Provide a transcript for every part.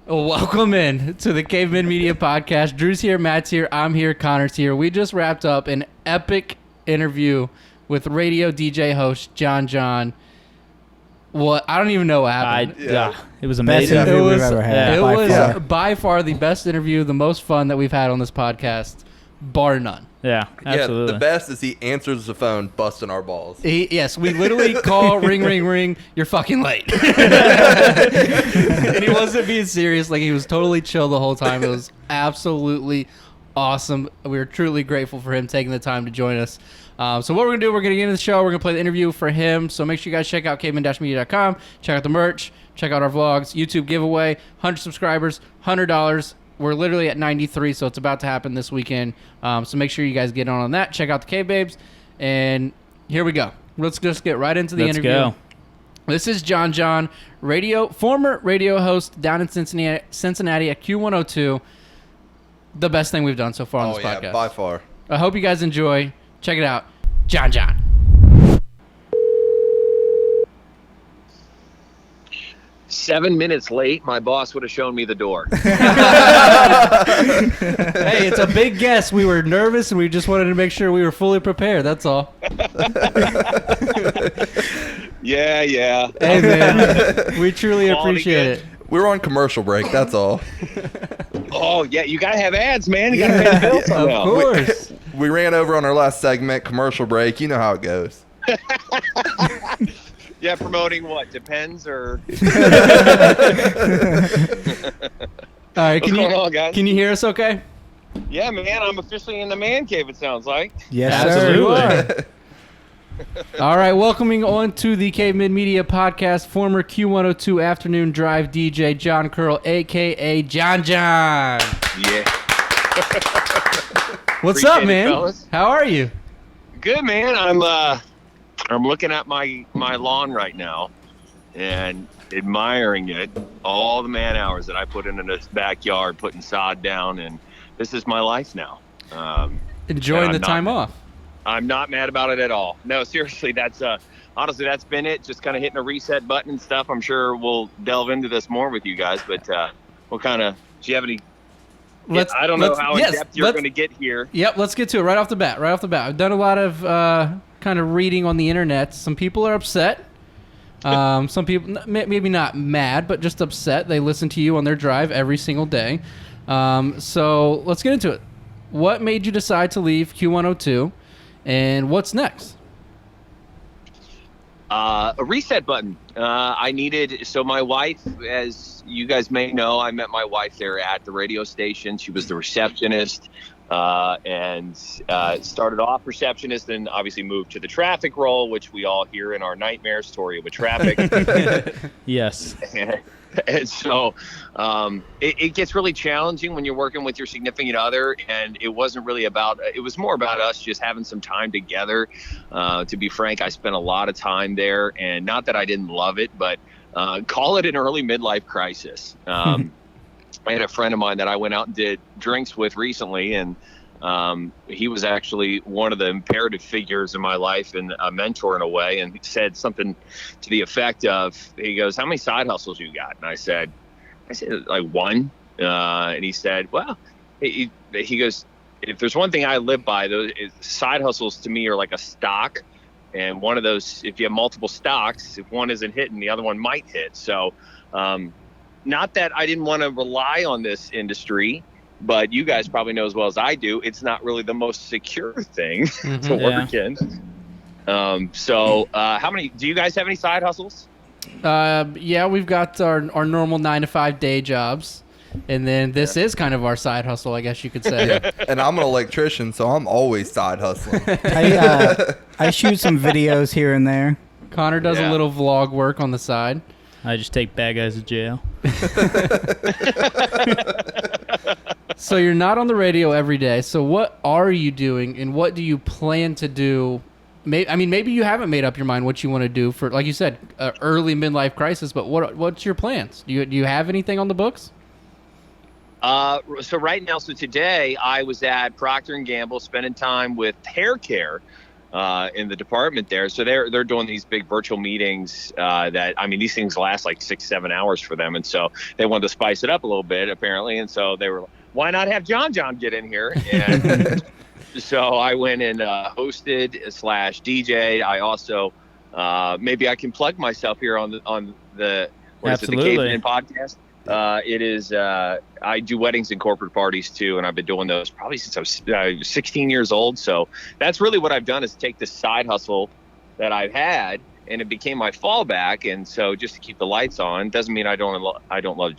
Welcome in to the Cavemen Media Podcast. Drew's here, Matt's here, I'm here, Connor's here. We just wrapped up an epic interview with radio DJ host Jon Jon. What I don't even know what happened. It was amazing. Best interview we've ever had. It was by far the best interview, the most fun that we've had on this podcast, bar none. Yeah, absolutely. Yeah, the best is he answers the phone, busting our balls. Yes, we literally call, ring, ring, ring, you're fucking late. And he wasn't being serious. Like, he was totally chill the whole time. It was absolutely awesome. We were truly grateful for him taking the time to join us. So what we're going to do, we're going to get into the show. We're going to play the interview for him. So make sure you guys check out cavemen-media.com. Check out the merch. Check out our vlogs. YouTube giveaway. 100 subscribers. $100. We're literally at 93, so it's about to happen this weekend. So make sure you guys get on that. Check out the Cave Babes. And here we go. Let's just get right into the interview. Let's go. This is Jon Jon, former radio host down in Cincinnati at Q102. The best thing we've done so far on this podcast. By far. I hope you guys enjoy. Check it out. Jon Jon. 7 minutes late, my boss would have shown me the door. Hey, it's a big guess. We were nervous, and we just wanted to make sure we were fully prepared. That's all. Yeah. Hey, man. We truly appreciate it. We're on commercial break, that's all. Oh, yeah, you got to have ads, man. You got to pay the bills somehow. Of course. We ran over on our last segment, commercial break. You know how it goes. Yeah, promoting what? Depends or... All right, What's going on, guys? Can you hear us okay? Yeah, man, I'm officially in the man cave, it sounds like. Yes, Absolutely. sir. All right, welcoming on to the Cavemen Media Podcast, former Q102 Afternoon Drive DJ John Curl, a.k.a. Jon Jon. Yeah. What's Appreciate up, it, man? fellas. How are you? Good, man. I'm looking at my lawn right now and admiring it, all the man hours that I put into this backyard, putting sod down, and this is my life now. Enjoying the time off. I'm not mad about it at all. No, seriously, that's honestly, that's been it. Just kind of hitting a reset button and stuff. I'm sure we'll delve into this more with you guys, but what kind of, do you have any, I don't know how in depth you're going to get here. Yep, let's get to it right off the bat. I've done a lot of kind of reading on the internet. Some people are upset. Some people, maybe not mad, but just upset. They listen to you on their drive every single day. So let's get into it. What made you decide to leave Q102? And what's next? A reset button. I needed, so my wife, as you guys may know, I met my wife there at the radio station. She was the receptionist and started off receptionist and obviously moved to the traffic role, which we all hear in our nightmare story with traffic. Yes. And so it gets really challenging when you're working with your significant other, and it wasn't really about, it was more about us just having some time together. To be frank, I spent a lot of time there, and not that I didn't love it, but call it an early midlife crisis. I had a friend of mine that I went out and did drinks with recently, and he was actually one of the imperative figures in my life and a mentor in a way, and he said something to the effect of, he goes, "How many side hustles you got?" And I said like one. And he said, well, he goes, "If there's one thing I live by, those side hustles to me are like a stock. And one of those, if you have multiple stocks, if one isn't hitting, the other one might hit." So not that I didn't want to rely on this industry, but you guys probably know as well as I do, it's not really the most secure thing to work in. So how many, do you guys have any side hustles? Yeah, we've got our normal 9-to-5 day jobs. And then this is kind of our side hustle, I guess you could say. Yeah. And I'm an electrician, so I'm always side hustling. I shoot some videos here and there. Connor does a little vlog work on the side. I just take bad guys to jail. So you're not on the radio every day. So what are you doing, and what do you plan to do? Maybe you haven't made up your mind what you want to do for, like you said, early midlife crisis. But what's your plans? Do you have anything on the books? So right now, so today I was at Procter & Gamble spending time with hair care. in the department there. So they're doing these big virtual meetings that, I mean, these things last like 6-7 hours for them. And so they wanted to spice it up a little bit, apparently. And so they were like, why not have Jon Jon get in here? And so I went and hosted / DJ. I also, maybe I can plug myself here on the what is it, the Absolutely. Cavemen podcast. It is, I do weddings and corporate parties too, and I've been doing those probably since I was 16 years old. So that's really what I've done, is take this side hustle that I've had, and it became my fallback. And so just to keep the lights on, doesn't mean I don't love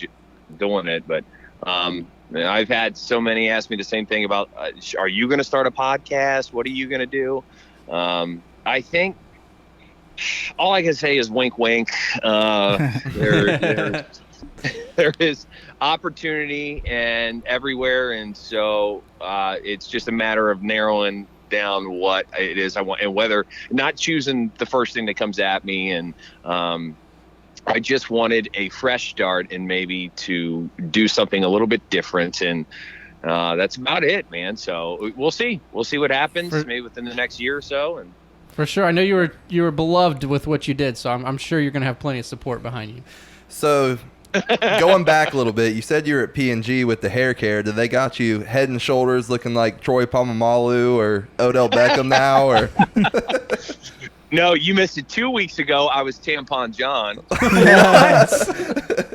doing it, but I've had so many ask me the same thing about, are you going to start a podcast? What are you going to do? I think all I can say is wink, wink. There is opportunity and everywhere, and so it's just a matter of narrowing down what it is I want, and whether not choosing the first thing that comes at me. And I just wanted a fresh start and maybe to do something a little bit different, and that's about it, man. So we'll see what happens maybe within the next year or so. And For sure. I know you were beloved with what you did, so I'm sure you're going to have plenty of support behind you. So, going back a little bit, you said you were at P&G with the hair care. Did they got you head and shoulders looking like Troy Polamalu or Odell Beckham now? Or no, you missed it 2 weeks ago. I was Tampon John.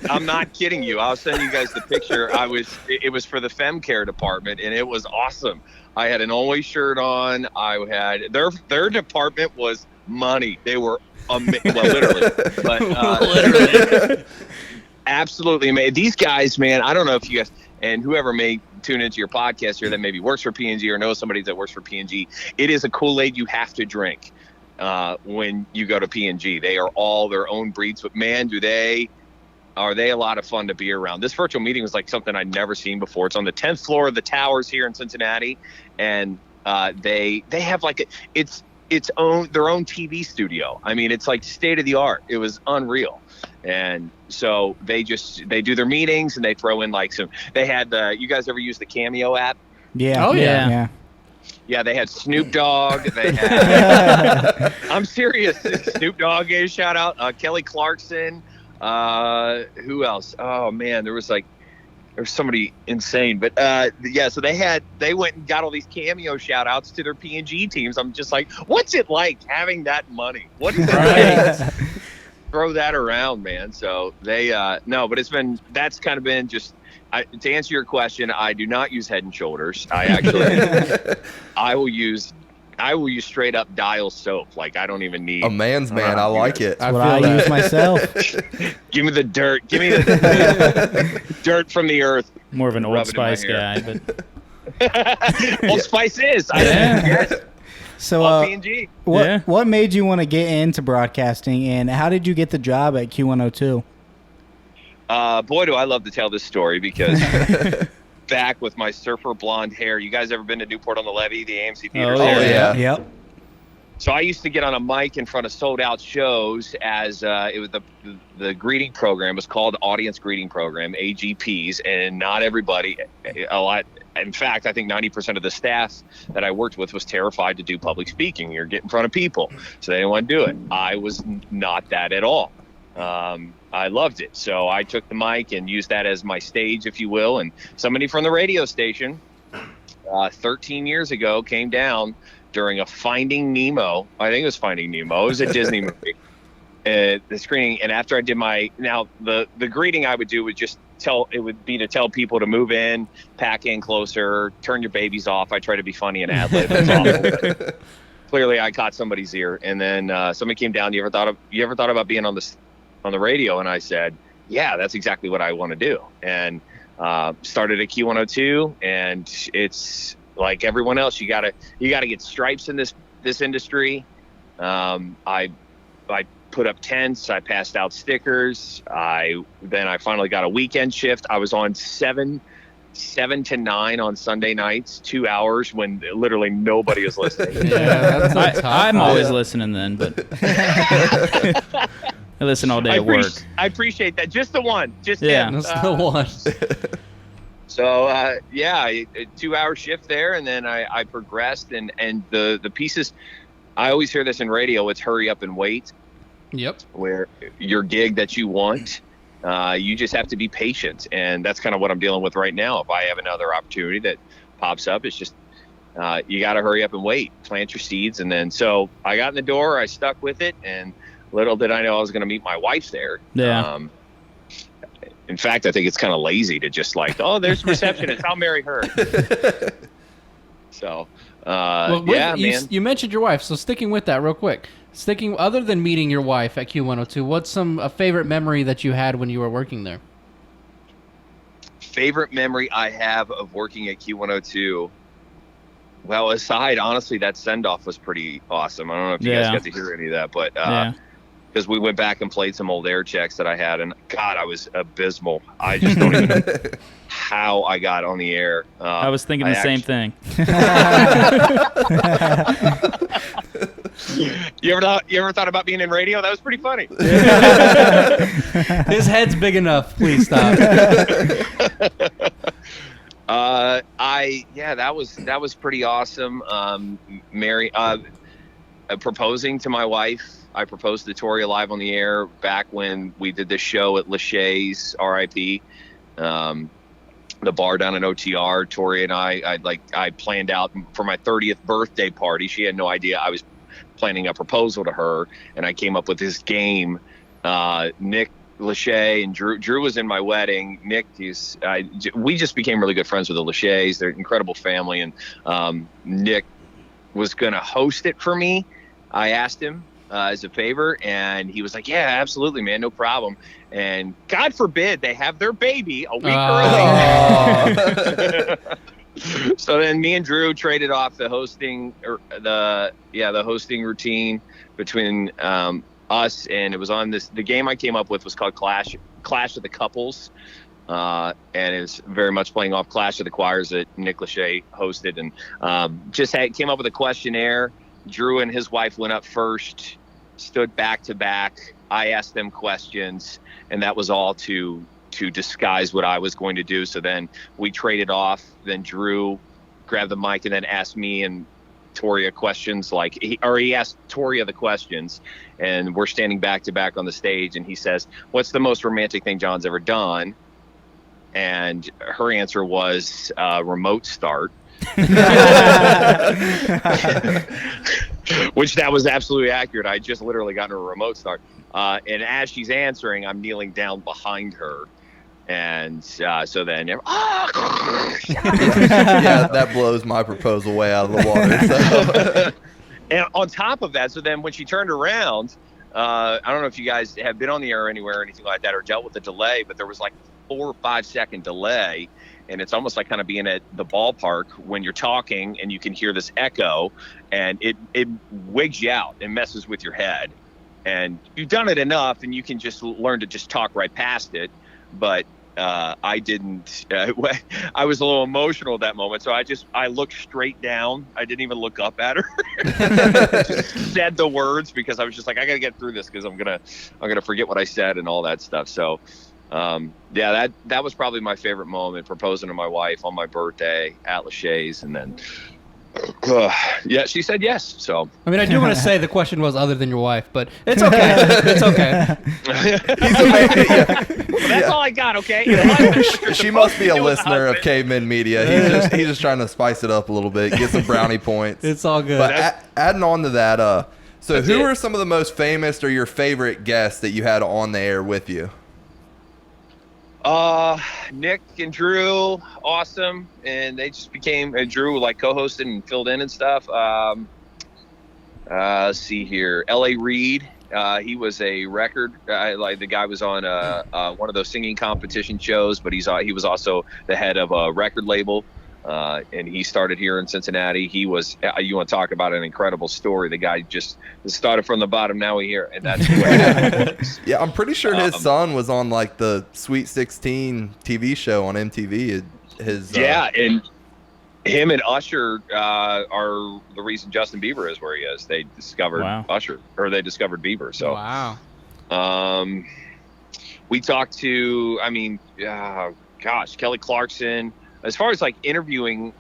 I'm not kidding you. I'll send you guys the picture. It was for the fem care department, and it was awesome. I had an Always shirt on. I had their department was money. They were literally, but literally. Absolutely amazing. These guys, man, I don't know if you guys, and whoever may tune into your podcast here that maybe works for P&G or knows somebody that works for P&G, it is a Kool-Aid you have to drink when you go to P&G. They are all their own breeds, but man, are they a lot of fun to be around. This virtual meeting was like something I'd never seen before. It's on the 10th floor of the Towers here in Cincinnati, and they have like their own TV studio. I mean, it's like state of the art. It was unreal. And so they do their meetings, and they throw in like they had you guys ever use the Cameo app? Yeah. Oh, yeah. Yeah, they had Snoop Dogg. They had I'm serious. Snoop Dogg gave a shout out. Kelly Clarkson. Who else? Oh man, there was somebody insane. But yeah, so they went and got all these Cameo shout outs to their P&G teams. I'm just like, what's it like having that money? What is it like? Throw that around, man. So they no, but that's kind of been just to answer your question. I do not use Head and Shoulders. I actually I will use straight up Dial soap. Like, I don't even need a man's man. I like it. That's what I use myself. Give me the dirt. Give me the dirt from the earth. More of an Rub Old it in my Spice hair. guy, but Old Spice is. Yes. So, P&G. what made you want to get into broadcasting, and how did you get the job at Q102? Boy, do I love to tell this story, because back with my surfer blonde hair. You guys ever been to Newport on the Levee, the AMC Theater? Oh, yeah. Yep. So I used to get on a mic in front of sold out shows as it was the greeting program was called Audience Greeting Program, AGPs, and not everybody, a lot. In fact, I think 90% of the staff that I worked with was terrified to do public speaking or get in front of people, so they didn't want to do it. I was not that at all. I loved it. So I took the mic and used that as my stage, if you will. And somebody from the radio station 13 years ago came down during a Finding Nemo. I think it was Finding Nemo. It was a Disney movie. The screening. And after I did the greeting I would do would just to tell people to move in, pack in closer, turn your babies off. I try to be funny and ad lib. It's awful, but clearly I caught somebody's ear. And then somebody came down. You ever thought about being on the radio? And I said, yeah, that's exactly what I want to do. And started at Q102, and it's like everyone else. You gotta get stripes in this industry. I put up tents. I passed out stickers. Then I finally got a weekend shift. I was on 7 to 9 on Sunday nights, 2 hours when literally nobody was listening. Yeah, that's a tough I'm one. always listening then, but I listen all day at work. I appreciate that. Just the one. Just Yeah. him. That's the one. So a 2 hour shift there, and then I progressed, and the pieces. I always hear this in radio. It's hurry up and wait. Yep. Where your gig that you want, you just have to be patient, and that's kind of what I'm dealing with right now. If I have another opportunity that pops up, it's just you got to hurry up and wait, plant your seeds, and then so I got in the door, I stuck with it, and little did I know I was going to meet my wife there. Yeah. In fact, I think it's kind of lazy to just like, oh, there's a receptionist, I'll marry her. So, yeah, man. You mentioned your wife, so sticking with that real quick. Other than meeting your wife at Q102, what's a favorite memory that you had when you were working there? Favorite memory I have of working at Q102. Well, aside, honestly, that send-off was pretty awesome. I don't know if you guys got to hear any of that, but because we went back and played some old air checks that I had, and God, I was abysmal. I just don't even know how I got on the air. I was thinking the same thing. You ever thought about being in radio? That was pretty funny. His head's big enough. Please stop. That was pretty awesome. Proposing to my wife. I proposed to Toria live on the air back when we did this show at Lachey's, RIP. The bar down in OTR. Toria and I planned out for my 30th birthday party. She had no idea I was planning a proposal to her, and I came up with this game. Nick Lachey and Drew was in my wedding. Nick, we just became really good friends with the Lacheys. They're an incredible family, and Nick was going to host it for me. I asked him as a favor, and he was like, yeah, absolutely, man, no problem. And God forbid they have their baby a week early. So then me and Drew traded off the hosting routine between us, and it was on the game I came up with was called Clash of the Couples, and it's very much playing off Clash of the Choirs that Nick Lachey hosted, and came up with a questionnaire. Drew and his wife went up first, stood back to back. I asked them questions, and that was all to disguise what I was going to do. So then we traded off. Then Drew grabbed the mic and then asked me and Toria questions. He asked Toria the questions, and we're standing back to back on the stage. And he says, "What's the most romantic thing Jon's ever done?" And her answer was remote start. Which that was absolutely accurate. I just literally gotten her a remote start. And as she's answering, I'm kneeling down behind her. And so then, yeah, that blows my proposal way out of the water. So. And on top of that, so then when she turned around, I don't know if you guys have been on the air anywhere or anything like that or dealt with the delay, but there was like 4 or 5 second delay. And it's almost like kind of being at the ballpark when you're talking and you can hear this echo, and it wigs you out and messes with your head. And you've done it enough and you can just learn to just talk right past it. But I didn't. I was a little emotional at that moment, so I looked straight down. I didn't even look up at her. Just said the words because I was just like, I gotta get through this because I'm gonna forget what I said and all that stuff. So. That was probably my favorite moment, proposing to my wife on my birthday at Lachey's, and then she said yes. So I mean, I do want to say the question was other than your wife, but it's okay. It's okay. Well, that's all I got. Okay. She must be a listener of Cavemen Media. He's just trying to spice it up a little bit, get some brownie points. It's all good. But adding on to that, so who are some of the most famous or your favorite guests that you had on the air with you? Nick and Drew, awesome, and they just became Drew co-hosted and filled in and stuff. Let's see here, L.A. Reid, he was a record. The guy was on one of those singing competition shows, but he was also the head of a record label. And he started here in Cincinnati. He was, you want to talk about an incredible story. The guy just started from the bottom. Now we here, and that's what yeah, I'm pretty sure his son was on the Sweet 16 TV show on MTV. And him and Usher are the reason Justin Bieber is where he is. They discovered Usher, or they discovered Bieber. So wow. We talked to, Kelly Clarkson. As far as interviewing,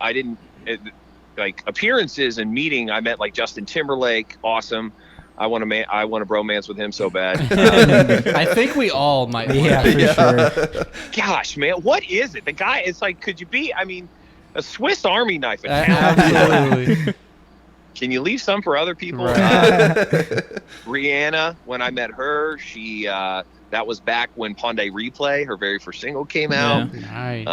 like appearances and meeting, I met like Justin Timberlake. Awesome. I want to bromance with him so bad. I think we all might. Want Yeah, for sure. Gosh, man, what is it? The guy, it's like, could you be? I mean, a Swiss Army knife. Talent. Absolutely. Can you leave some for other people? Right. Rihanna, when I met her, she that was back when Pondé Replay, her very first single, came out. Nice.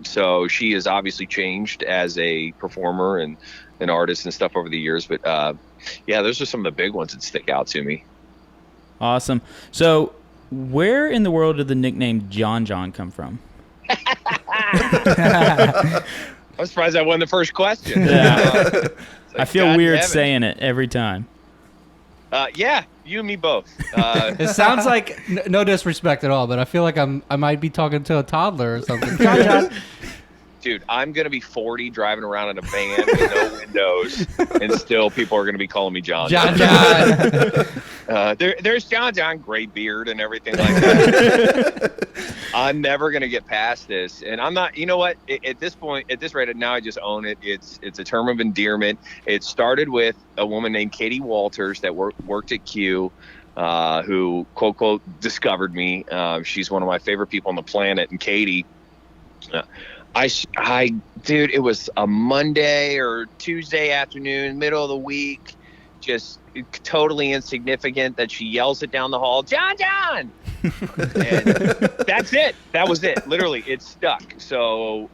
So she has obviously changed as a performer and an artist and stuff over the years. But yeah, those are some of the big ones that stick out to me. Awesome. So, where in the world did the nickname Jon Jon come from? I'm surprised I won the first question. Yeah. Like, I feel God weird damn it. saying it every time. Yeah, you and me both. It sounds like no disrespect at all, but I feel like I might be talking to a toddler or something. Jon Jon. Dude, I'm going to be 40 driving around in a van with no windows, and still people are going to be calling me Jon Jon Jon. Jon. There's Jon Jon, gray beard and everything like that. I'm never going to get past this. And I'm not, you know what? At this point, at this rate, now I just own it. It's a term of endearment. It started with a woman named Katie Walters that worked at Q, who, quote, quote, discovered me. She's one of my favorite people on the planet. And Katie, dude, it was a Monday or Tuesday afternoon, middle of the week, just totally insignificant that she yells it down the hall, Jon Jon! And that's it. That was it. Literally, it stuck. So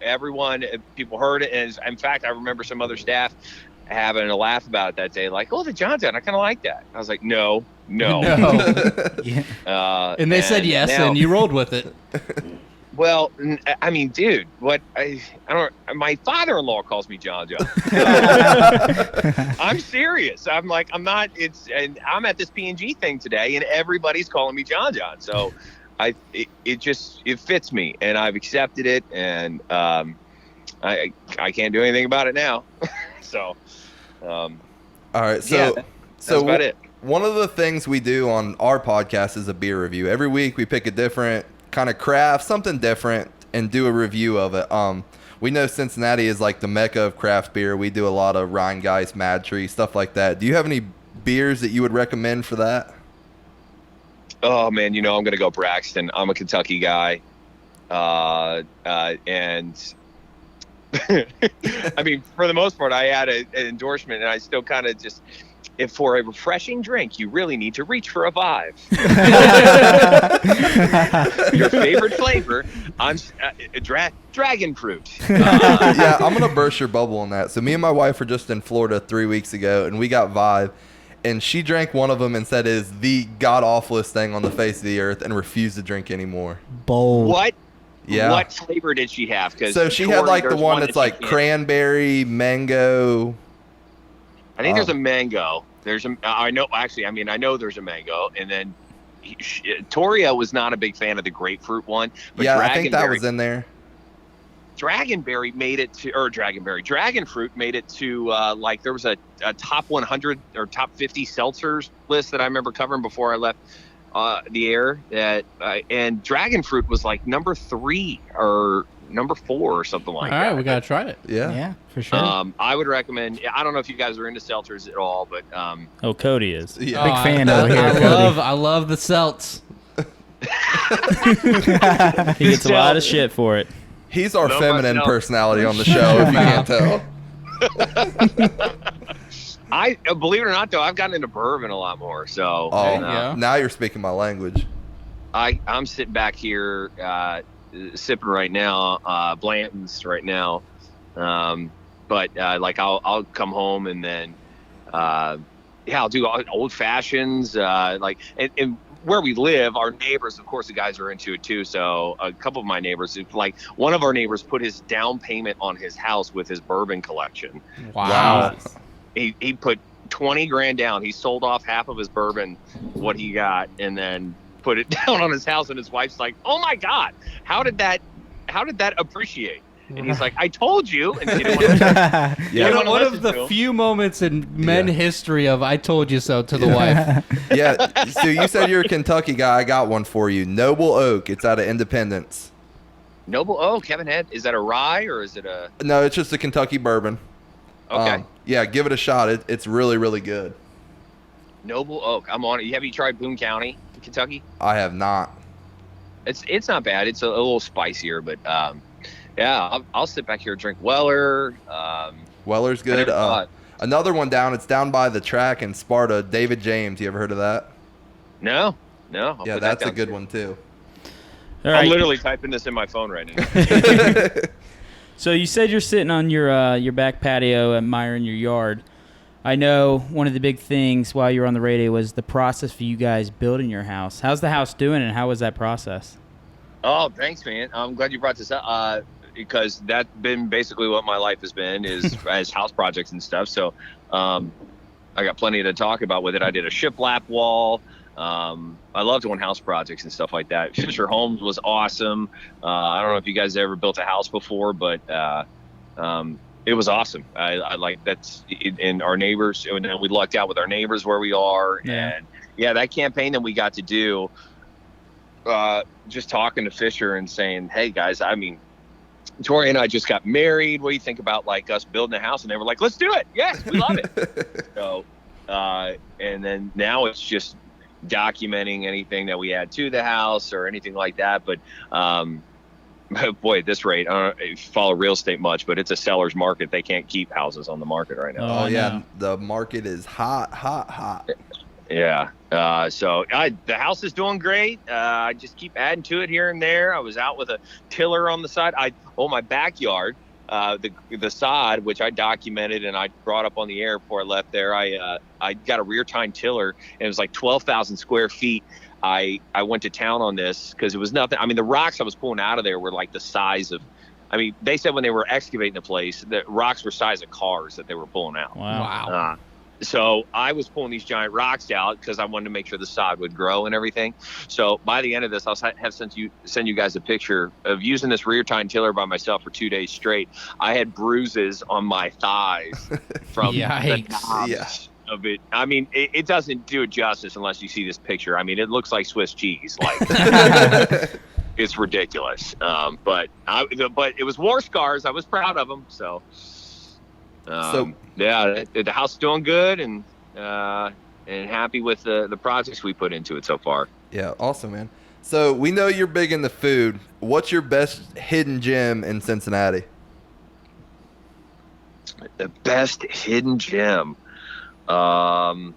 people heard it. And in fact, I remember some other staff having a laugh about it that day, like, oh, the Jon Jon, I kind of like that. I was like, no. Yeah. And they said yes, now, and you rolled with it. Well, I mean, dude, I don't. My father-in-law calls me Jon Jon. I'm serious. I'm like, I'm not. And I'm at this P&G thing today, and everybody's calling me Jon Jon. So, it fits me, and I've accepted it, and I can't do anything about it now. So, All right. yeah, that's about it. One of the things we do on our podcast is a beer review. Every week we pick a different kind of craft, something different, and do a review of it. We know Cincinnati is like the mecca of craft beer. We do a lot of Rheingeist, Mad Tree, stuff like that. Do you have any beers that you would recommend for that? Oh man, I'm gonna go Braxton. I'm a Kentucky guy, and I mean, for the most part, I had an endorsement, and I still kind of just. If for a refreshing drink, you really need to reach for a Vive. Your favorite flavor, dragon fruit. Yeah, I'm going to burst your bubble on that. So me and my wife were just in Florida 3 weeks ago, and we got Vive, and she drank one of them and said it is the god-awfulest thing on the face of the earth and refused to drink anymore. Bold. What? Yeah. What flavor did she have? So she had like the one that's like cranberry, mango. I think there's a mango. I know there's a mango. And then Toria was not a big fan of the grapefruit one. But yeah, I think that was in there. Dragonfruit made it to, like there was a top 100 or top 50 seltzers list that I remember covering before I left the air. And Dragonfruit was like number 3 or number 4 or something like that. All right, we got to try it. Yeah, for sure. I would recommend. I don't know if you guys are into seltzers at all, but Cody is. Yeah. Big fan over here, Cody. I love the Celts. He gets a lot of shit for it. He's our No, feminine no. personality on the show, if you can't tell. I believe it or not, though, I've gotten into bourbon a lot more. So Oh, Yeah. now you're speaking my language. I'm sitting back here sipping right now, Blanton's right now. But like I'll come home and then I'll do old fashions. And where we live, our neighbors, of course, the guys are into it too. So a couple of my neighbors, like one of our neighbors, put his down payment on his house with his bourbon collection. Wow. He put 20 grand down. He sold off half of his bourbon, what he got, and then put it down on his house. And his wife's like, "Oh my God, how did that appreciate?" And he's like, "I told you." And she didn't want to, Yeah. One of the few moments in men history of "I told you so" to the wife. Yeah. So you said you're a Kentucky guy. I got one for you. Noble Oak. It's out of Independence. Noble. Oh, Kevin Head. Is that a rye or is it a? No, it's just a Kentucky bourbon. Okay. Yeah, give it a shot. It's really, really good. Noble Oak. I'm on it. Have you tried Boone County, Kentucky? I have not. It's not bad. It's a little spicier, but yeah, I'll sit back here and drink Weller. Weller's I good. never thought. Another one down. It's down by the track in Sparta. David James. You ever heard of that? No. I'll Yeah, put that that's a down good too. one too. All I'm right. literally typing this in my phone right now. So you said you're sitting on your back patio admiring your yard. I know one of the big things while you were on the radio was the process for you guys building your house. How's the house doing, and how was that process? Oh, thanks, man. I'm glad you brought this up because that's been basically what my life has been is as house projects and stuff. So I got plenty to talk about with it. I did a shiplap wall. I love doing house projects and stuff like that. Fisher Homes was awesome. I don't know if you guys ever built a house before, but it was awesome. I like and our neighbors, and we lucked out with our neighbors where we are. Yeah. And yeah, that campaign that we got to do, just talking to Fisher and saying, hey guys, I mean, Tori and I just got married. What do you think about like us building a house? And they were like, let's do it. Yes, we love it. So, and then now it's just documenting anything that we add to the house or anything like that. But, boy, at this rate, I don't know if you follow real estate much, but it's a seller's market. They can't keep houses on the market right now. Oh, I yeah, know. the market is hot. Yeah. So the house is doing great. I just keep adding to it here and there. I was out with a tiller on the side. My backyard, the sod, which I documented and I brought up on the air before I left there. I got a rear tine tiller and it was like 12,000 square feet. I went to town on this because it was nothing. I mean, the rocks I was pulling out of there were like the size of, I mean, they said when they were excavating the place, the rocks were size of cars that they were pulling out. Wow. So I was pulling these giant rocks out because I wanted to make sure the sod would grow and everything. So by the end of this, I'll have send you guys a picture of using this rear tine tiller by myself for 2 days straight. I had bruises on my thighs from the Yikes. knobs Yeah. of it. I mean, it doesn't do it justice unless you see this picture. I mean, it looks like Swiss cheese. Like it's ridiculous. But it was war scars. I was proud of them. So. Yeah, the house is doing good and happy with the projects we put into it so far. Yeah, awesome, man. So we know you're big into food. What's your best hidden gem in Cincinnati? The best hidden gem. Have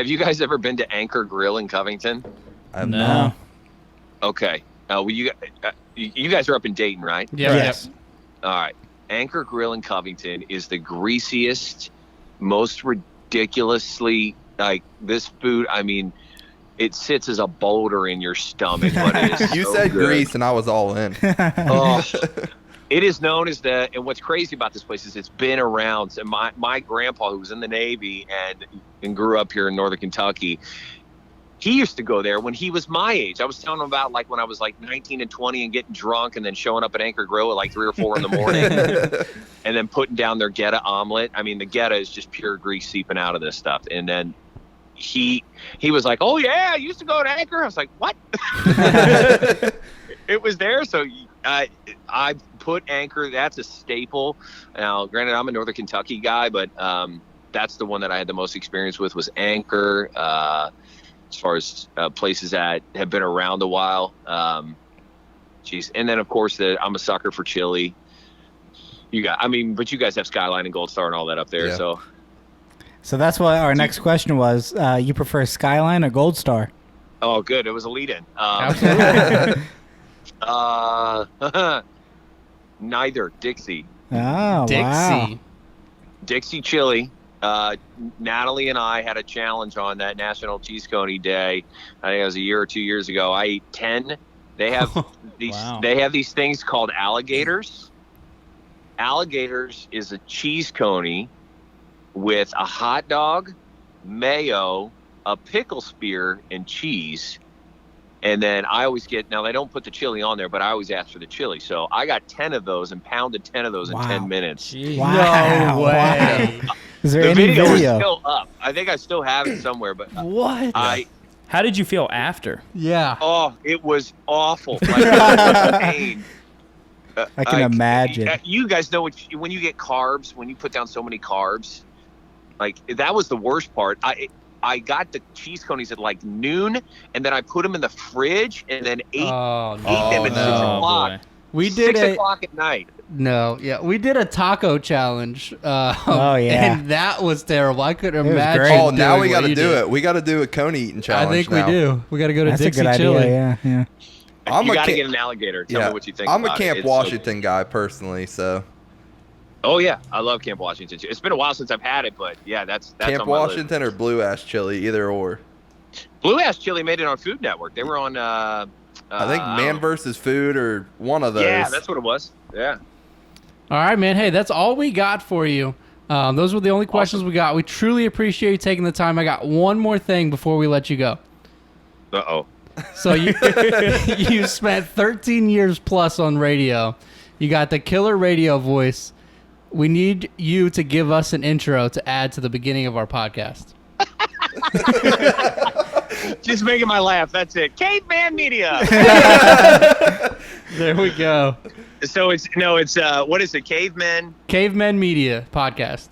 you guys ever been to Anchor Grill in Covington? I have No. not. Okay. Well, you guys are up in Dayton, right? Yeah. Yes. All right. Anchor Grill in Covington is the greasiest, most ridiculously like this food. I mean, it sits as a boulder in your stomach. But it is You so said good. grease, and I was all in. Oh, it is known as and what's crazy about this place is it's been around. And my grandpa, who was in the Navy and grew up here in Northern Kentucky, he used to go there when he was my age. I was telling him about like when I was like 19 and 20 and getting drunk and then showing up at Anchor Grill at like 3 or 4 in the morning and then putting down their Geta omelet. I mean, the Geta is just pure grease seeping out of this stuff. And then he was like, oh yeah, I used to go to Anchor. I was like, what? It was there. So I put Anchor. That's a staple. Now, granted, I'm a Northern Kentucky guy, but that's the one that I had the most experience with was Anchor. As far as places that have been around a while. And then of course I'm a sucker for chili. But you guys have Skyline and Gold Star and all that up there. Yeah. So that's what our next question was. You prefer Skyline or Gold Star? Oh, good. It was a lead-in. Absolutely. Neither. Dixie. Oh, Dixie. wow. Dixie chili. Natalie and I had a challenge on that National Cheese Coney Day. I think it was a year or 2 years ago. I ate 10. They have these. Wow. They have these things called alligators. Alligators is a cheese coney with a hot dog, mayo, a pickle spear, and cheese. And then I always now they don't put the chili on there, but I always ask for the chili. So I got 10 of those and pounded 10 of those in 10 minutes. Jeez. Wow. No way. Wow. Is there The any video video? is still up. I think I still have it somewhere, but What? How did you feel after? Yeah. it was awful. Like, it was pain. I can imagine. You guys know when you get carbs, when you put down so many carbs, like that was the worst part. I got the cheese conies at like noon, and then I put them in the fridge, and then ate them at 6 o'clock. We did 6 o'clock at night. We did a taco challenge. Yeah. And that was terrible. I couldn't was imagine. great. Oh, now doing we got what to you do did. it. We got to do a coney eating I challenge. think we do. We got to go to That's Dixie a good Chili. idea. Yeah. You got to get an alligator. Tell me what you think. I'm a about Camp it. Washington guy personally, so Oh yeah, I love Camp Washington. It's been a while since I've had it, but yeah, that's Camp on my list. Washington or Blue Ash Chili, either or. Blue Ash Chili made it on Food Network. They were on. I think Man versus Food or one of those. Yeah, that's what it was. Yeah. All right, man. Hey, that's all we got for you. Those were the only questions we got. We truly appreciate you taking the time. I got one more thing before we let you go. Uh-oh. So you spent 13 years plus on radio. You got the killer radio voice. We need you to give us an intro to add to the beginning of our podcast. Just making my laugh. That's it. Caveman Media. There we go. So it's what is it? Cavemen. Cavemen Media podcast.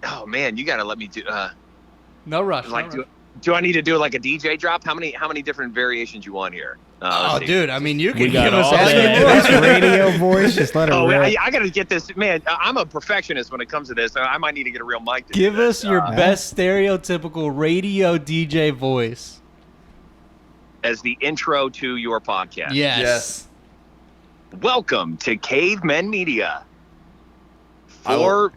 Oh man, you got to let me do. No rush. Like, no rush. do I need to do like a DJ drop? How many different variations you want here? Oh, Let's see. dude. I mean, you can got give us all anything that. you want. That's radio voice. Just let it Oh, rip. I got to get this. Man, I'm a perfectionist when it comes to this. I might need to get a real mic. To Give do this. us your best stereotypical radio DJ voice. As the intro to your podcast. Yes. Yes. Welcome to Cavemen Media. Hang on.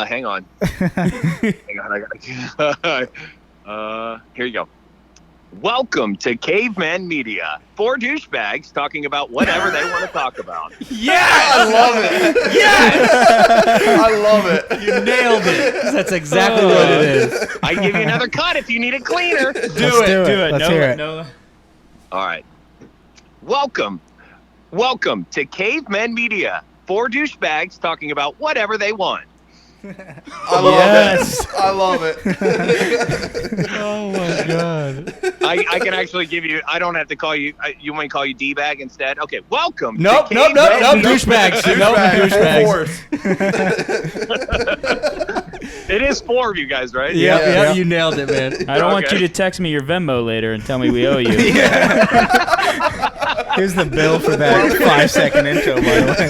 Hang on. I got here you go. Welcome to Cavemen Media. 4 douchebags talking about whatever they want to talk about. I love it. Yes! I love it. You nailed it. That's exactly what it is. I give you another cut if you need it cleaner. Let's do it. Let's hear it. No. All right. Welcome to Cavemen Media. 4 douchebags talking about whatever they want. I love it. I love it. Oh, my God. I can actually give you. I don't have to call you. You want me to call you D-bag instead? Okay. Welcome. Nope. to Cavemen Media. Douchebags. Nope, douchebags. It is 4 of you guys, right? Yep, Yeah. you nailed it, man. I don't want Okay. you to text me your Venmo later and tell me we owe you. Here's the bill for that 5-second intro, by the way.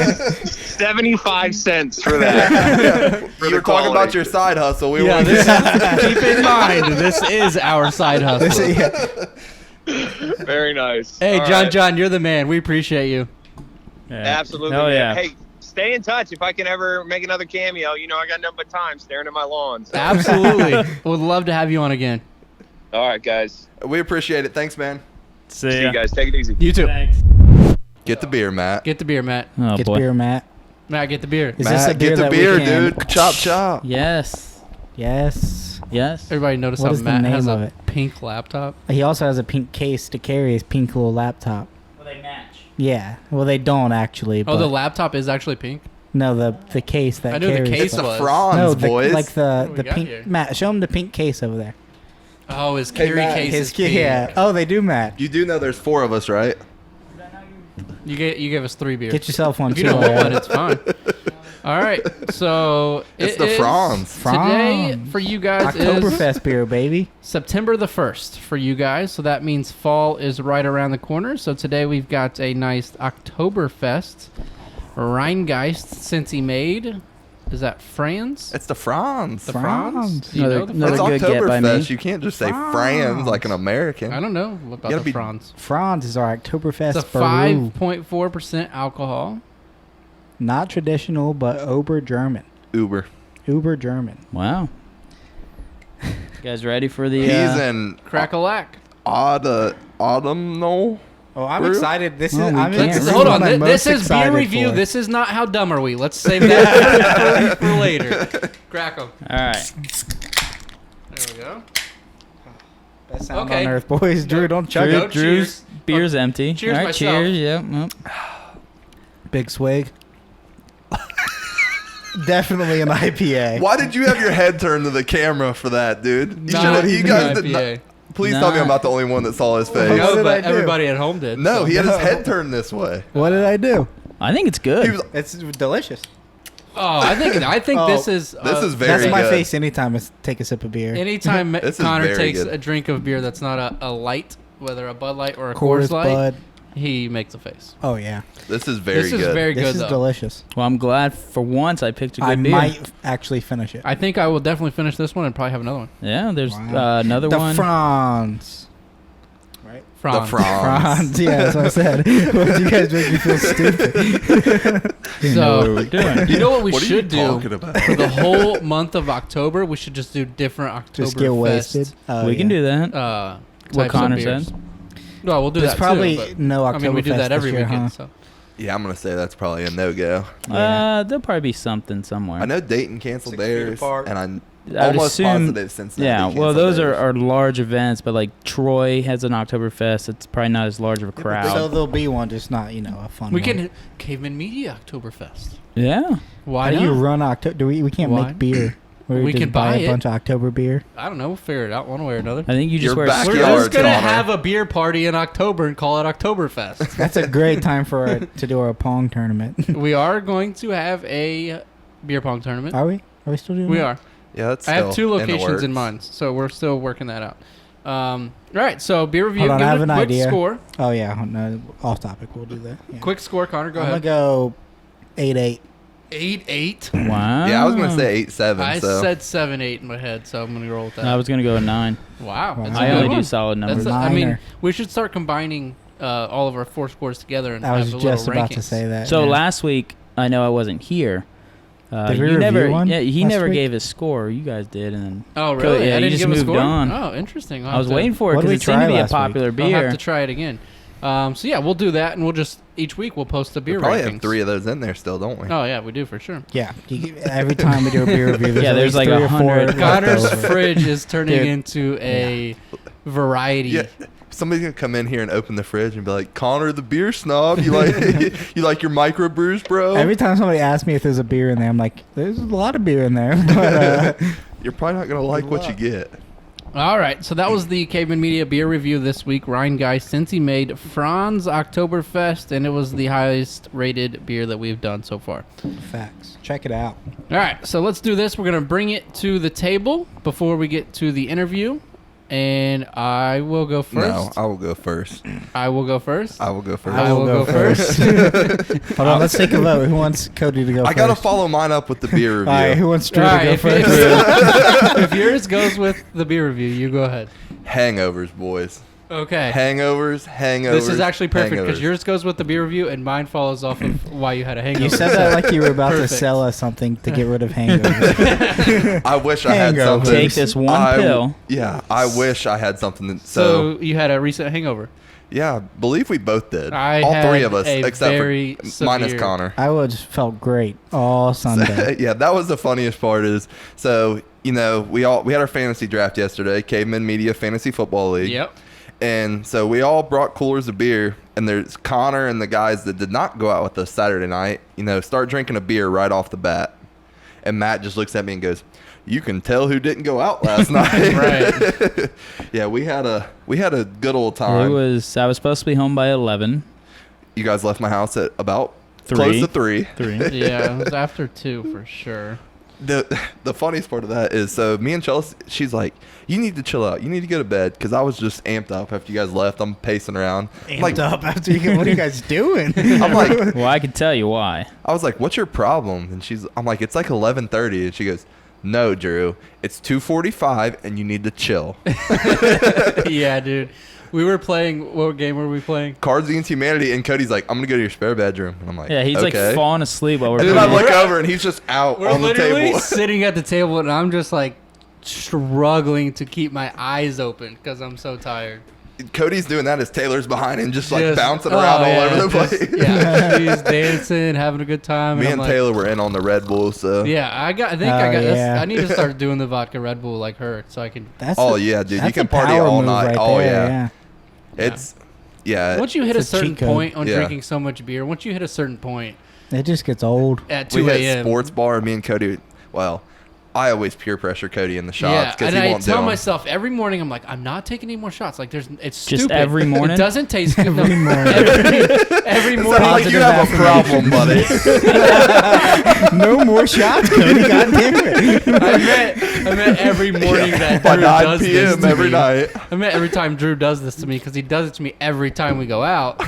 75 cents for that. You were talking about your side hustle. We Yeah, were this keep in mind, this is our side hustle. Very nice. Hey, All Jon right. Jon, you're the man. We appreciate you. Yeah. Absolutely. Hell man. yeah. Hey, stay in touch. If I can ever make another cameo, I got nothing but time staring at my lawn. So. Absolutely. Would love to have you on again. All right, guys. We appreciate it. Thanks, man. See See ya. you guys. Take it easy. You too. Thanks. Get the beer, Matt. Get the beer, Matt. Oh, Get boy. the beer, Matt. Matt, get the beer. Is Matt, this a beer get the that beer, we can... dude. Chop, chop. Yes. Yes. Yes. Everybody notice What how is the Matt name has of a it? pink laptop? He also has a pink case to carry his pink little laptop. Well, they match. Yeah. Well, they don't actually. Oh, But the laptop is actually pink? no, the case that I knew the carries. case It's the was. Franz, No, boys. like the What do we got pink. here? Matt, show him the pink case over there. Oh, his Hey, carry Matt. case is His pink. yeah. Oh, they do match. You do know there's 4 of us, right? You gave us 3 beers. Get yourself one If too. you don't want Aaron. one, it's fine. All right, so It's it the is- Franz. Today Franz. for you guys is Oktoberfest beer, baby. September the 1st for you guys. So that means fall is right around the corner. So today we've got a nice Oktoberfest Rheingeist Cincy made. Is that Franz? It's the Franz. The Franz. Franz? Do you know the Another It's Franz? good get by me. Oktoberfest. You can't just say Franz like an American. I don't know about gotta the be- Franz. Franz is our Oktoberfest It's a brew. 5.4% alcohol. Not traditional, but Ober German. Uber. Uber German. Wow. You guys ready for the? He's in Crack-a-lack. autumnal. Oh, I'm Brew? excited. This Well, is. we I'm can't this is really- Hold what on. I'm This most is beer excited review. for. This is not how dumb are we. Let's save that for later. Crack 'em. All right. There we go. Best sound Okay. on earth, boys. Drew, don't chug Drew- it. Drew's cheers. beer's empty. cheers All right, myself. cheers. Yep. Yep. Big swig. Definitely an IPA. Why did you have your head turned to the camera for that, dude? You Not should've- you even guys an did IPA. not. Please tell me I'm not the only one that saw his face. What No, did but I do? everybody at home did. No, so. he had his head turned this way. What did I do? I think it's good. He was, It's delicious. Oh, I think Oh, this is very That's my good. face anytime I take a sip of beer. anytime This is Connor very takes good. a drink of beer that's not a light, whether a Bud Light or a Coors Coors Light, Bud. he makes a face. Oh yeah, This is very This good. is very this good is though. delicious. Well, I'm glad for once I picked a good I beer. might actually finish it. I think I will definitely finish this one and probably have another one. Yeah, there's Wow. another the one. Franz. Right? The Franz. Franz. Yeah, that's what I said. What you guys make me feel stupid? You know what So, we're doing. you know what we What are you should do talking about? for the whole month of October? We should just do different Oktoberfest. Just get wasted. Oh, we can yeah. do that. What What Connor said. No, we'll do There's that probably too. But, no Oktoberfest I mean, we do that every this year, weekend. huh? So. Yeah, I'm gonna say that's probably a no-go. Yeah. There'll probably be something somewhere. I know Dayton canceled 6 feet theirs, apart. and I'm I would almost assume- positive Cincinnati. Yeah, well, canceled those theirs. are large events, but like Troy has an Oktoberfest. It's probably not as large of a but crowd. So there'll be one, just not a fun. We one. can Cavemen Media Oktoberfest. yeah. Why How do not? you run October? We can't Why? make beer. We just can buy a it. bunch of October beer. I don't know. We'll figure it out one way or another. I think you just Your wear back- We're Backyard, just gonna Connor. have a beer party in October and call it Oktoberfest. That's a great time for to do our pong tournament. We are going to have a beer pong tournament. Are we? Are we still doing? We that? are. Yeah, that's I have still 2 in the locations in works. mind, so we're still working that out. All right, so beer review. Hold on, give I it have a an quick idea. score. Oh yeah, no, off topic. We'll do that. Yeah. Quick score, Connor. Go I'm ahead. gonna go 8-8. 8-8. Wow. Yeah, I was gonna say 8-7. I so said 7-8 in my head, so I'm gonna roll with that. I was gonna go a 9. Wow, Wow. that's a I good only one. do solid numbers. That's I mean, Niner. we should start combining all of our 4 scores together and I was have a just little about to rankings. say that. So yeah. last week, I know I wasn't here. Did we you review never, one yeah, he last never week? gave a score. You guys did, and then Oh, really? Yeah, I you didn't just give a moved score? on. Oh, interesting. I was waiting for it What did because we it seemed to try be a last week? popular I'll beer. have to try it again. So yeah, we'll do that, and we'll just each week we'll post the we beer probably rankings. have 3 of those in there still, don't we? Oh yeah, we do for sure. Yeah, every time we do a beer review, there's Yeah, at there's least like 3 or 4 100. Connor's left over. fridge is turning Dude. into a variety. Yeah. Somebody's gonna come in here and open the fridge and be like, "Connor, the beer snob, you like you like your microbrews, bro?" Every time somebody asks me if there's a beer in there, I'm like, there's a lot of beer in there. But You're probably not gonna like what you get. All right, so that was the Cavemen Media beer review this week. Ryan Guy, since he made Franz Oktoberfest, and it was the highest rated beer that we've done so far. facts. Check it out. All right, so let's do this. We're going to bring it to the table before we get to the interview, and I will go first. No, I will go first. I will go first. I will go first. I will go first. Hold on, let's take a vote. Who wants Cody to go first? I gotta follow mine up with the beer review. All right, who wants Drew All to right, go if, first? if yours goes with the beer review, you go ahead. Hangovers, boys. Okay. Hangovers. This is actually perfect because hangovers. yours goes with the beer review and mine follows off of why you had a hangover. You said that like you were about Perfect. to sell us something to get rid of hangovers. I wish I had Hangovers. something. Take this one pill. Yeah, I wish I had something. So you had a recent hangover. Yeah, I believe we both did. I All 3 had of us, a except very for minus severe- Connor. I was felt great all Sunday. Yeah, that was the funniest part. Is so we had our fantasy draft yesterday, Cavemen Media Fantasy Football League. Yep. And so we all brought coolers of beer, and there's Connor and the guys that did not go out with us Saturday night, start drinking a beer right off the bat. And Matt just looks at me and goes, "You can tell who didn't go out last night." Right. Yeah, we had a good old I time. was supposed to be home by 11. You guys left my house at about 3. close to 3. 3. Yeah, it was after 2 for sure. The funniest part of that is, so me and Chelsea, she's like, "You need to chill out. You need to go to bed," because I was just amped up after you guys left. I'm pacing around. Amped up after you. What are you guys doing? I'm like, Well, I can tell you why. I was like, "What's your problem?" And I'm like, "It's like 11:30," and she goes, "No, Drew, it's 2:45, and you need to chill." Yeah, dude. We were playing. What game were we playing? Cards Against Humanity, and Cody's like, "I'm gonna go to your spare bedroom," and I'm like, Yeah, he's okay. like falling asleep while we're And then I playing. look over, and he's just out We're on the literally table. sitting at the table, and I'm just like struggling to keep my eyes open because I'm so tired. Cody's doing that as Taylor's behind him, just like Just- bouncing oh, around all yeah, over the just- place. Yeah, he's dancing, having a good time. Me I'm and like, Taylor were in on the Red Bull, so Yeah, I got Oh, yeah. I need to start doing the vodka Red Bull like her, so I can. That's Oh, a- yeah, dude, you that's can a party power all move night. right Oh, there, yeah. It's Once you hit a It's a certain cheat code. point on Yeah. drinking so much beer, once you hit a certain point It just gets old. at we 2 hit a.m. sports bar. Me and Cody, well, I always peer pressure Cody in the shots Yeah, because and he I won't do tell them. myself every morning, I'm like, I'm not taking any more shots. Like, it's Just stupid. every morning? It doesn't taste good. Every morning. Every Is morning like you have a problem, buddy. No more shots, Cody. God damn it. I meant every morning that By Drew 9 does this p.m. to every me. night. I meant every time Drew does this to me because he does it to me every time we go out.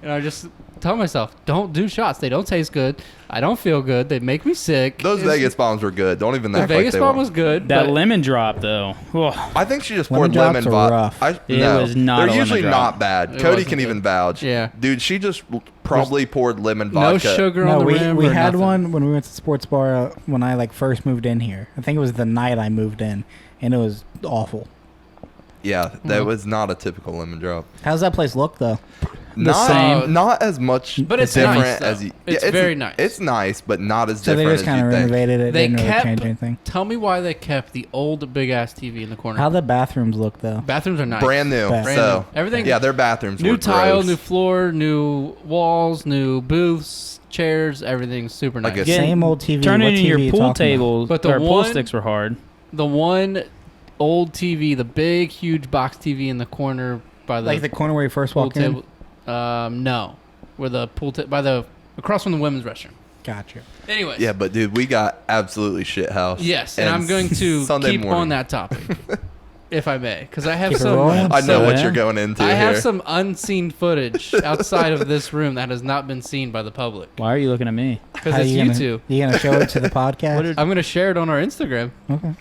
And I just tell myself, don't do shots. They don't taste good. I don't feel good. They make me sick. Those Vegas bombs were good. Don't even The act like Vegas they bomb were. was good. That but lemon drop, though. Whew. I think she just Lemon poured lemon drops are vodka. rough. It was not a They're lemon usually drop. not bad. It Cody wasn't can good. even vouch. Yeah. Dude, she just probably poured lemon no vodka. sugar No, on the we rim. we or had nothing. one when we went to the sports bar when I like first moved in here. I think it was the night I moved in, and it was awful. Yeah, that was not a typical lemon drop. How's that place look though? Not, same. not as much But it's different nice, though. as you. It's very nice. It's nice, but not as So they different just as kind you of think. renovated it. They Didn't really kept. change anything. Tell me why they kept the old big ass TV in the corner. How the bathrooms look though? Bathrooms are nice. Brand new. Brand So new. Everything- Yeah, their bathrooms New were tile, gross. new floor, new walls, new booths, chairs. Everything's super nice. Like a- Same old TV. Turn What it into TV your you pool talking about? tables. But the Or pool one- sticks were hard. The one old TV, the big, huge box TV in the corner by the Like the corner where you first pool walk in. table. No, where the pool by the across from the women's restroom. Gotcha. Anyways. Yeah, but dude, we got absolutely shit house. Yes, and I'm going to Sunday keep morning. on that topic, if I may, because I have Keep it some. rolling. I know So, what yeah. you're going into I have here. some unseen footage outside of this room that has not been seen by the public Why are you looking at me? because How it's you gonna- YouTube. You gonna show it to the podcast? I'm going to share it on our Instagram. Okay.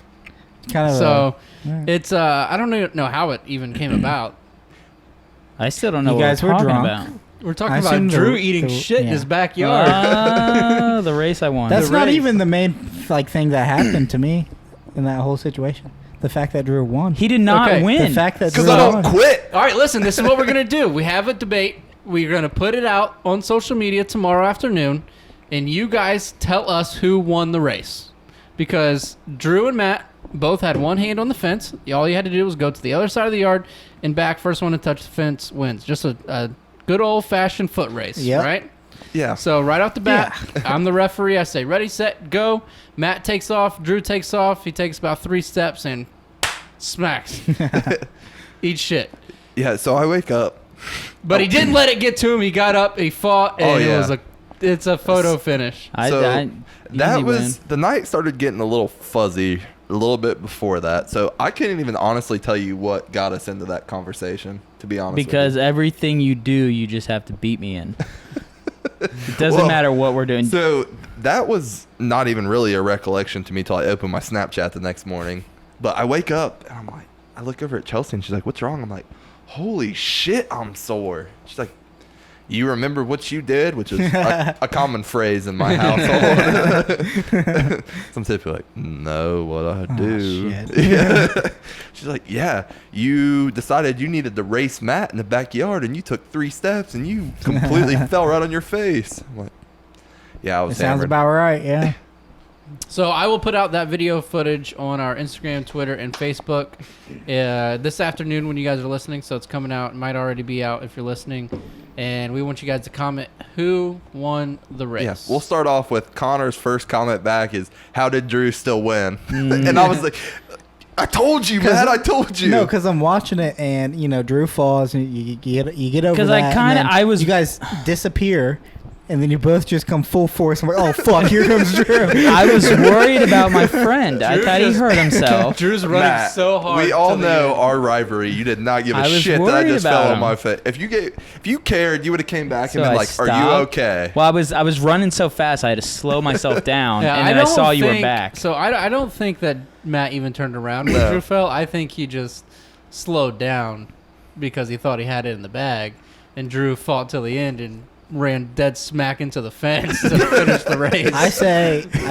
It's kind of So alright. it's I don't know how it even came about. I still don't know You what guys we're were talking drunk. about. We're talking I about assume the- Drew eating the- shit in yeah. his backyard. Ah, the race I won. That's the not race. even the main like thing that happened to me in that whole situation. The fact that Drew won. He did not Okay. The win. fact that Because Drew I don't won. quit. All right, listen. This is what we're gonna do. We have a debate. We're gonna put it out on social media tomorrow afternoon, and you guys tell us who won the race, because Drew and Matt both had one hand on the fence. All you had to do was go to the other side of the yard and back. First one to touch the fence wins. Just a good old fashioned foot race, Yep. right? Yeah. So right off the bat, I'm the referee. I say ready, set, go. Matt takes off. Drew takes off. He takes about 3 steps and smacks. Eat shit. Yeah, so I wake up. But he didn't let it get to him. He got up, he fought, and Oh, yeah. it's a photo finish. So that easy was win. the night started getting a little fuzzy a little bit before that. So I couldn't even honestly tell you what got us into that conversation, to be honest. Because everything you do, you just have to beat me in. It doesn't Well, matter what we're doing. So that was not even really a recollection to me till I opened my Snapchat the next morning. But I wake up and I'm like, I look over at Chelsea and she's like, "What's wrong?" I'm like, "Holy shit, I'm sore." She's like, "You remember what you did?" Which is a common phrase in my household. Some typically like, "No, what I do." shit. Yeah. She's like, "Yeah, you decided you needed to race Matt in the backyard and you took 3 steps and you completely fell right on your face." I'm like, yeah, I It was sounds hammered. about right. Yeah. So I will put out that video footage on our Instagram, Twitter, and Facebook this afternoon when you guys are listening. So it's coming out. It might already be out if you're listening. And we want you guys to comment who won the race. Yeah, we'll start off with Connor's first comment back is, "How did Drew still win?" And I was like, "I told you, man. I told you." No, because I'm watching it, and Drew falls, and you get over 'Cause that. I and kinda- then I was- you guys disappear, and then you both just come full force. I'm like, oh fuck, here comes Drew. I was worried about my friend. I Drew thought he just- hurt himself. Drew's running Matt, so hard. we all to the know end. our rivalry. You did not give a I was shit that I worried just about fell on him. my face. If you cared, you would have came back So and been I like, "Are you stopped. okay?" Well, I was running so fast, I had to slow myself down, Yeah, and then I don't saw you were think- back. So I don't think that Matt even turned around when No. Drew fell. I think he just slowed down because he thought he had it in the bag. And Drew fought till the end and ran dead smack into the fence to finish the race. I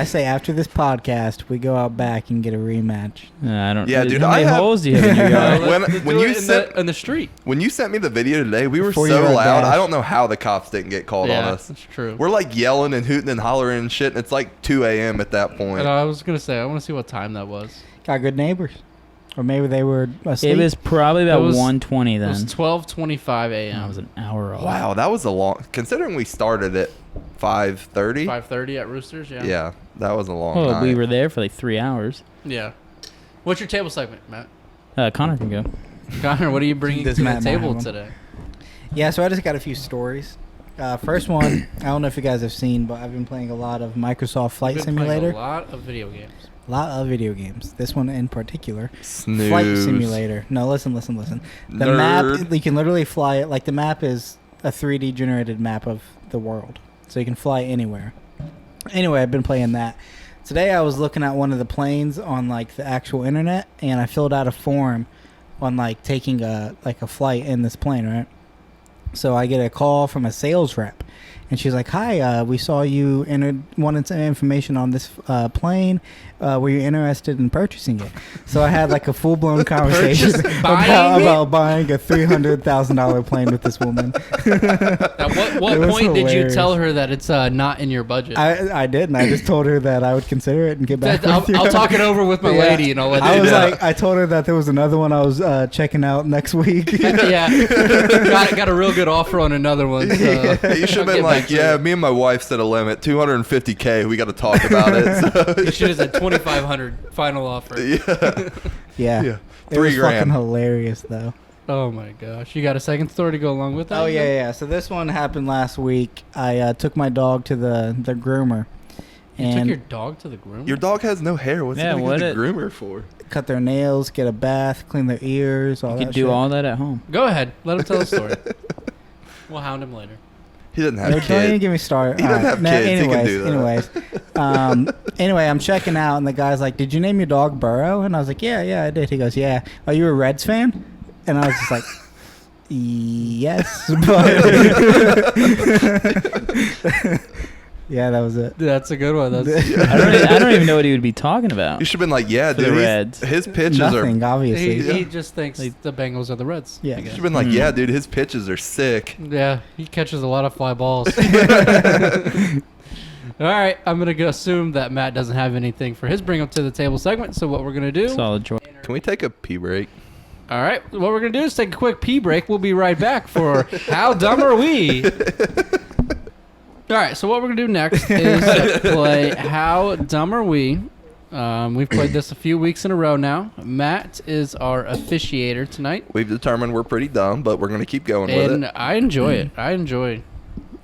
say after this podcast, we go out back and get a rematch. I don't. Yeah, dude, How many I have- holes do you have in your yard? When- Let's when do you it said- in the street. When you sent me the video today, we were Before so you were loud. dashed. I don't know how the cops didn't get called on Yeah, us. that's true. We're like yelling and hooting and hollering and shit, and it's like 2 a.m. at that point. And I was gonna say I want to see what time that was. Got good neighbors, or maybe they were asleep. It was probably about It was- 1:20 It then. was 12:25 a.m. That was an hour off. Wow, that was a long. Considering we started at 5:30. 5:30 at Roosters. Yeah. Yeah, that was a long Well, night. we were there for like 3 hours. Yeah. What's your table segment, Matt? Connor can go. Connor, what are you bringing Does to the Matt not table have one? today? Yeah, so I just got a few stories. First one, I don't know if you guys have seen, but I've been playing a lot of Microsoft Flight We've been playing Simulator. a lot of video games. A lot of video games. This one in particular. Snooze. Flight Simulator. No, listen. The Nerd. map, you can literally fly it. Like, the map is a 3D generated map of the world. So you can fly anywhere. Anyway, I've been playing that. Today I was looking at one of the planes on, like, the actual internet, and I filled out a form on, like, taking a flight in this plane, right? So I get a call from a sales rep, and she's like, "Hi, we saw you wanted some information on this plane. Were you interested in purchasing it?" So I had like a full blown conversation about buying a $300,000 plane with this woman. At what point did you tell her that it's not in your budget? I didn't. I just told her that I would consider it and get back with you. I'll talk it over with my lady, and I'll let I you was know. like, I told her that there was another one I was checking out next week. Yeah, got a real good offer on another one. So You should have been like, yeah, me and my wife set a limit, $250K. We got to talk about it. So, you should have said 2,500 final offer. yeah. Yeah. Yeah. It was $3,000. fucking hilarious, though. Oh my gosh, you got a second story to go along with that? Oh, yeah. So this one happened last week. I took my dog to the groomer. You And took your dog to the groomer? Your dog has no hair. What's Yeah, he going what to it- the groomer for? cut their nails, get a bath, clean their ears, all You that could do shit. all that at home. Go ahead, let him tell the story. We'll hound him later. He doesn't have No, don't even kids. get me started. He doesn't have kids. He can do that. Anyway, I'm checking out, and the guy's like, "Did you name your dog Burrow?" And I was like, "Yeah, I did." He goes, "Yeah. Are you a Reds fan?" And I was just like, "Yes, but." Yeah, that was it. That's a good one. That's I don't even know what he would be talking about. You should have been like, yeah, For the dude. Reds. His pitches Nothing, are. obviously. he just thinks the Bengals are the Reds. Yeah. I You guess. should have been like, yeah, dude. His pitches are sick. Yeah, he catches a lot of fly balls. All right, I'm going to assume that Matt doesn't have anything for his bring up to the table segment. So what we're going to do... Solid choice. Can we take a pee break? All right, what we're going to do is take a quick pee break. We'll be right back for How Dumb Are We? All right, so what we're going to do next is play How Dumb Are We? We've played this a few weeks in a row now. Matt is our officiator tonight. We've determined we're pretty dumb, but we're going to keep going with And it. I enjoy it. I enjoy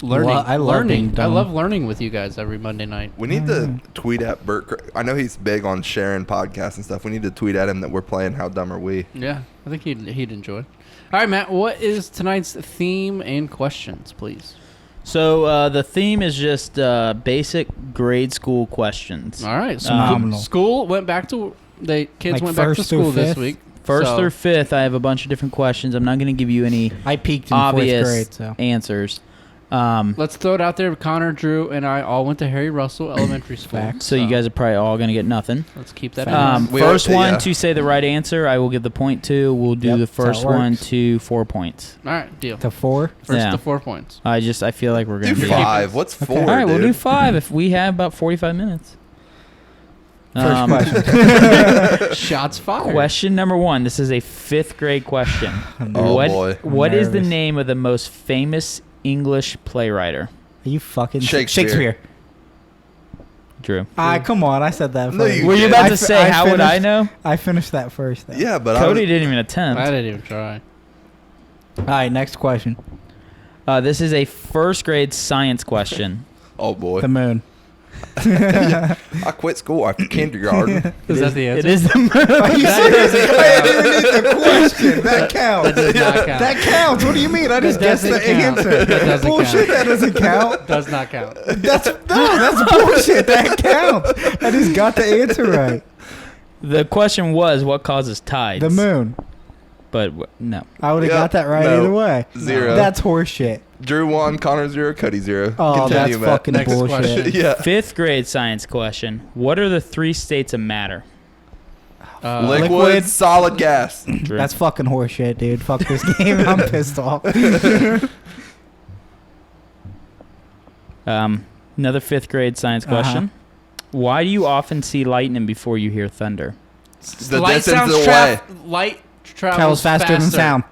learning. Well, I love being I dumb. love learning with you guys every Monday night. We need to tweet at Bert. I know he's big on sharing podcasts and stuff. We need to tweet at him that we're playing How Dumb Are We? Yeah, I think he'd enjoy it. All right, Matt, what is tonight's theme and questions, please? So the theme is just basic grade school questions. All right, so Phenomenal. school went back to kids Like went back to first through school this fifth? week. First So, through fifth, I have a bunch of different questions. I'm not going to give you any I peaked in obvious fourth grade, so. answers. let's throw it out there. Connor, Drew, and I all went to Harry Russell Elementary School. Facts. So you guys are probably all going to get nothing. Let's keep that in Um, mind. We First all- one yeah. to say the right answer, I will give the point to. We'll do Yep, the that's how it first one works. to 4 points. All right, deal. To 4? First Yeah. to 4 points. I feel like we're Do going to do 5. What's 4, All right, dude? we'll do 5 if we have about 45 minutes. First question. Shots fired. Question number 1. This is a 5th grade question. Oh, what, boy. What is the Nervous. name of the most famous English playwriter? Are you fucking Shakespeare. Drew. Come on. I said that No, first. you Were you did. about I to fi- say, I how would I finished- know? I finished that first, though. Yeah, but Cody I didn't even attempt. I didn't even try. All right, next question. This is a 1st grade science question. oh boy, The moon. I quit school after kindergarten. Is that the answer? It is the moon. Are you serious? I didn't even need the question. That That counts. does not count. That counts. What do you mean? I just guessed the doesn't count. answer. That doesn't Bullshit. count. That doesn't count. Does not count. That's bullshit. That counts. I just got the answer right. The question was, what causes tides? The moon. But no. I would have Yep. got that right No. either way. 0. That's horseshit. Drew 1, Connor 0, Cody 0. Oh, Continue, that's Matt. fucking Next bullshit. question. Yeah. 5th grade science question. What are the 3 states of matter? Liquid, Liquid. solid, gas. Drew. That's fucking horseshit, dude. Fuck this game. I'm pissed off. Another 5th grade science question. Why do you often see lightning before you hear thunder? The Light distance sounds away. light Travels faster than sound.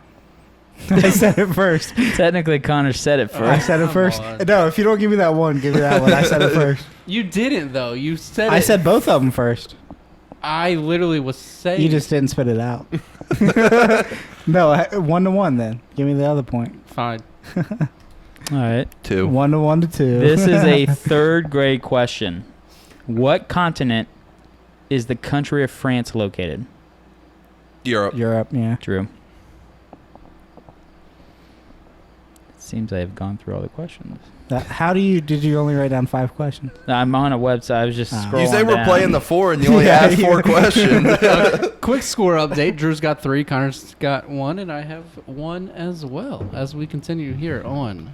I said it first. Technically, Connor said it I first. said it Come first. on. No, if you don't give me that one, give me that one. I said it first. You didn't though. You said. I it. said both of them first. I literally was saying. You just didn't spit it out. No, 1-1 then. Give me the other point. fine. All right. 2. 1 to 2. This is a third grade question. What continent is the country of France located? Europe. Europe. Yeah. Drew. Seems I have gone through all the questions. How did you only write down 5 questions? I'm on a website. I was just scrolling You say we're down. playing the 4 and you only asked 4 questions. Quick score update. Drew's got 3, Connor's got 1, and I have 1 as well as we continue here on.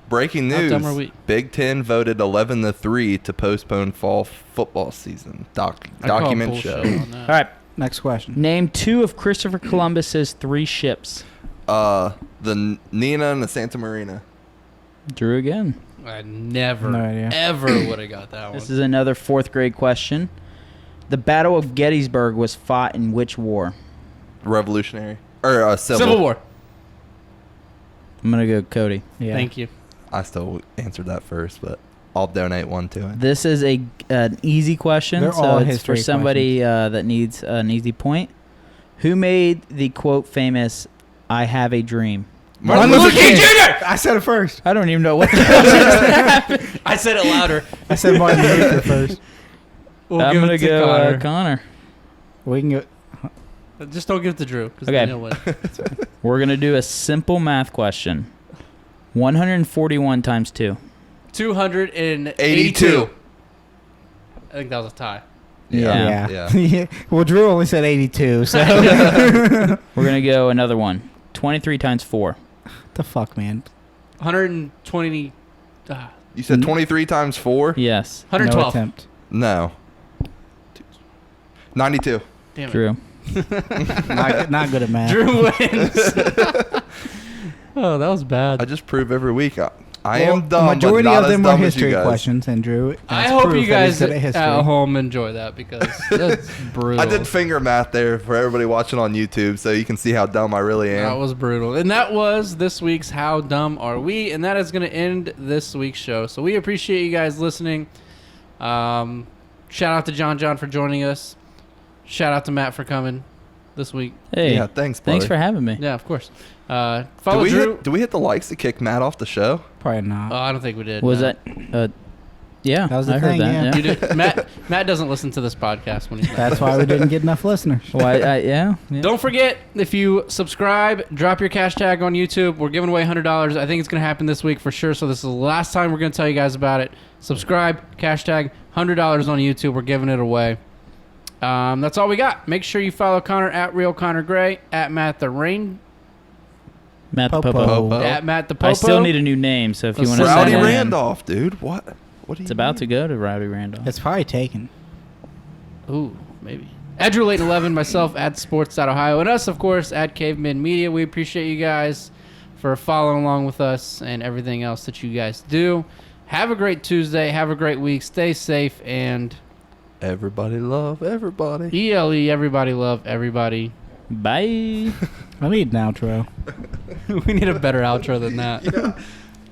Breaking How news. dumb are we? Big Ten voted 11-3 to postpone fall football season. I call Document bullshit show. on that. All right. Next question. Name 2 of Christopher Columbus's 3 ships. The Nina and the Santa Marina. Drew again. I never, No idea. ever would have got that one. This is another 4th grade question. The Battle of Gettysburg was fought in which war? Revolutionary. Or Civil War. I'm going to go Cody. Yeah. Thank you. I still answered that first, but I'll donate 1 to it. This is an easy question, They're so all it's history for somebody that needs an easy point. Who made the quote famous, "I have a dream"? Martin Luther King. Jr. I said it first. I don't even know what the hell just happened. I said it louder. I said Martin Luther first. We'll I'm give going it to to go Connor. Connor. We can go. Just don't give it to Drew. 'Cause Okay. then he'll win. We're going to do a simple math question. 141 times 2. 282. I think that was a tie. Yeah. Yeah. Well, Drew only said 82, so. We're going to go another one. 23 times 4. The fuck, man? 120. You said 23 times 4? Yes. No 112. attempt. No. 92. Damn it. Drew. Not good at math. Drew wins. Oh, that was bad. I just prove every week I Well, am dumb, the majority but not of them as are dumb as you history guys. questions, and Drew. I has hope proof you that he's guys good at at history. home enjoy that because that's brutal. I did finger math there for everybody watching on YouTube, so you can see how dumb I really am. That was brutal. And that was this week's How Dumb Are We? And that is going to end this week's show. So we appreciate you guys listening. Shout out to Jon Jon for joining us. Shout out to Matt for coming this week. Hey. Yeah, thanks, buddy. Thanks for having me. Yeah, of course. Do Follow Drew. we hit the likes to kick Matt off the show? Probably not. I don't think we did. Was no. that? Yeah, That was the I heard thing, that. yeah. You did. Matt doesn't listen to this podcast when he's not. That's why we didn't get enough listeners. Yeah. Don't forget, if you subscribe, drop your cash tag on YouTube. We're giving away $100. I think it's going to happen this week for sure. So this is the last time we're going to tell you guys about it. Subscribe, cash tag, $100 on YouTube. We're giving it away. That's all we got. Make sure you follow Connor at Real Connor Gray, at Matt the Rain, Matt the Popo. Popo. Popo. at Matt the Popo. I still need a new name, so if you Let's want to Rowdy send that in, Randolph, dude. What do you it's about to go to Rowdy Randolph. It's probably taken. Ooh, maybe. At Drew Layton 11, myself at Sports.Ohio, and us, of course, at Cavemen Media. We appreciate you guys for following along with us and everything else that you guys do. Have a great Tuesday. Have a great week. Stay safe and Everybody love everybody. ELE, everybody love everybody. Bye. I need an outro. We need a better outro than that.